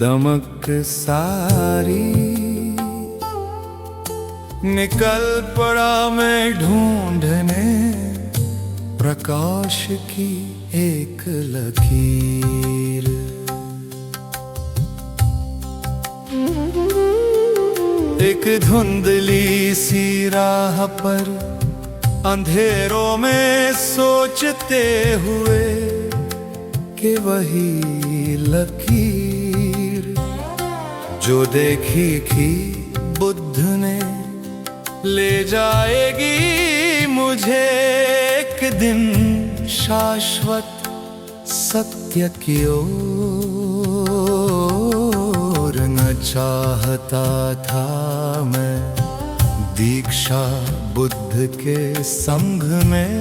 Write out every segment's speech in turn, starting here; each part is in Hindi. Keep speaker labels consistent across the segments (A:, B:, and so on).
A: दमक सारी। निकल पड़ा मैं ढूंढने प्रकाश की एक लकीर। एक धुंधली सी राह पर अंधेरों में सोचते हुए कि वही लकीर जो देखी थी बुद्ध ने ले जाएगी मुझे एक दिन शाश्वत सत्य की ओर। न चाहता था मैं दीक्षा बुद्ध के संग में,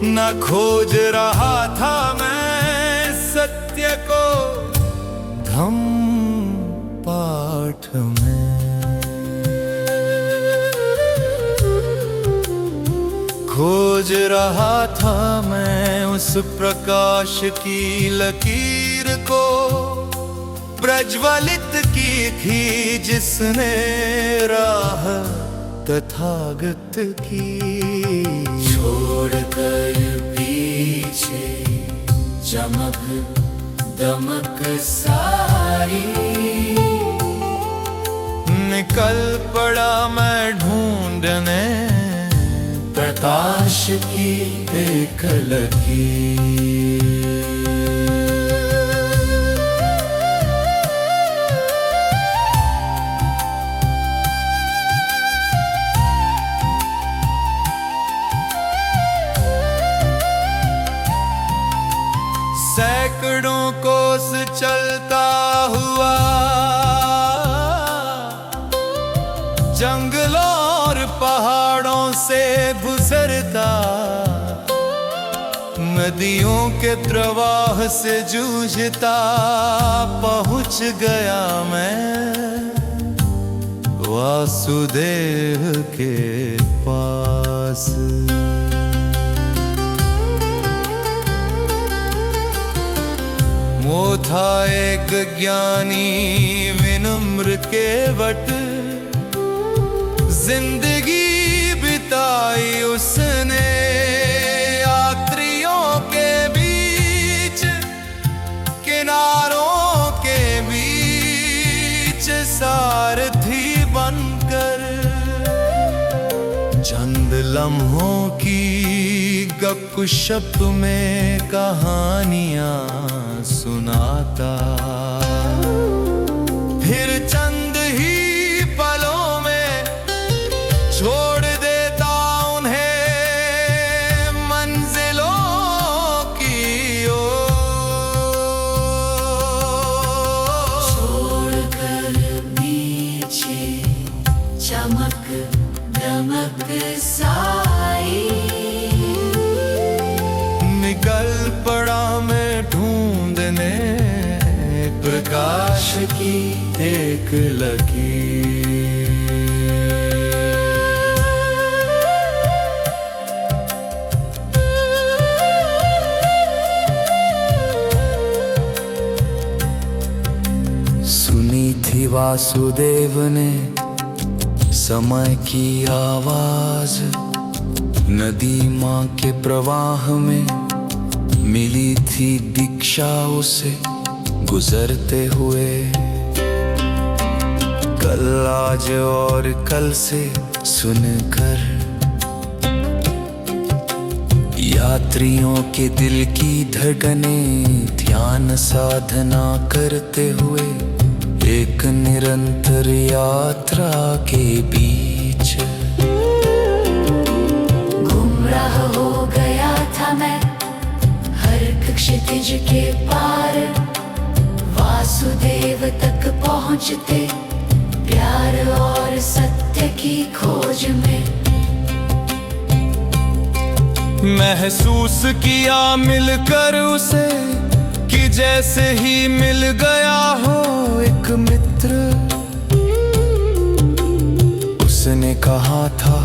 A: न खोज रहा था मैं सत्य को धम्म पाठ में। खोज रहा था मैं उस प्रकाश की लकीर को, प्रज्वलित की थी जिसने राह तथागत की।
B: छोड़कर पीछे चमक दमक सारी।
A: निकल पड़ा मैं ढूंढने
B: प्रकाश की एक लकीर।
A: सैकड़ों कोस चलता हुआ जंगलों और पहाड़ों से गुजरता, नदियों के प्रवाह से जूझता पहुंच गया मैं वासुदेव के पास। वो था एक ज्ञानी विनम्र केवट, जिंदगी बिताई उसने यात्रियों के बीच, किनारों के बीच सारथी बनकर। चंद लम्हों की गपशप में कहानियां सुनाता, फिर चंद ही पलों में छोड़ देता उन्हें मंजिलों की ओर।
B: छोड़कर पीछे चमक दमक साई।
A: निकल पड़ा मैं ढूंढने प्रकाश की एक लकीर। सुनी थी वासुदेव ने समय की आवाज, नदी माँ के प्रवाह में मिली थी दीक्षा उसे गुजरते हुए। कल आज और कल से सुनकर यात्रियों के दिल की धड़कनें ध्यान साधना करते हुए एक निरंतर यात्रा के बीच।
B: गुमराह हो गया था मैं हर क्षितिज के पार, वासुदेव तक पहुँचते प्यार और सत्य की खोज में।
A: महसूस किया मिलकर उसे कि जैसे ही मिल गया हो एक मित्र। उसने कहा था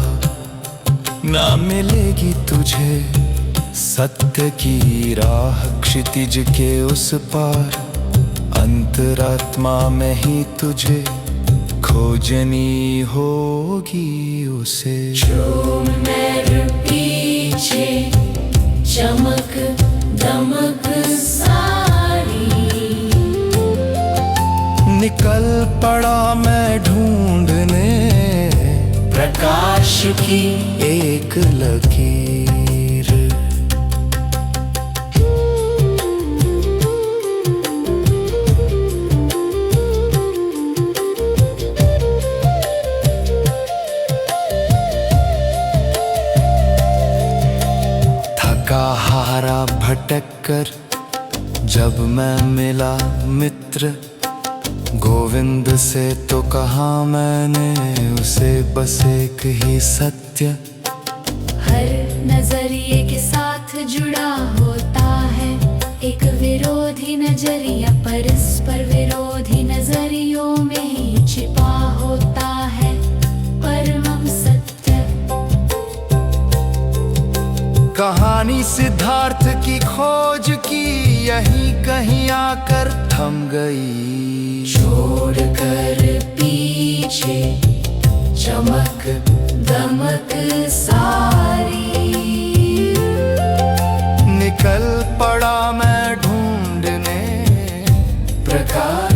A: ना मिलेगी तुझे सत्य की राह क्षितिज के उस पार। अंतरात्मा में ही तुझे खोजनी होगी उसे।
B: झूम मेरे पीछे चमक दमक सारी,
A: निकल पड़ा मैं ढूंढने
B: प्रकाश की
A: एक लकीर। थका हारा भटक कर जब मैं मिला मित्र, गोविंद से तो कहा मैंने उसे बस एक ही सत्य।
B: हर नजरिए के साथ जुड़ा होता है एक विरोधी नजरिया, परस्पर विरोधी नजरियों में ही छिपा होता है परम सत्य।
A: कहानी सिद्धार्थ की खोज की यहीं कहीं आकर थम गई,
B: छोड़ कर पीछे चमक दमक सारी।
A: निकल पड़ा मैं ढूंढने
B: प्रकाश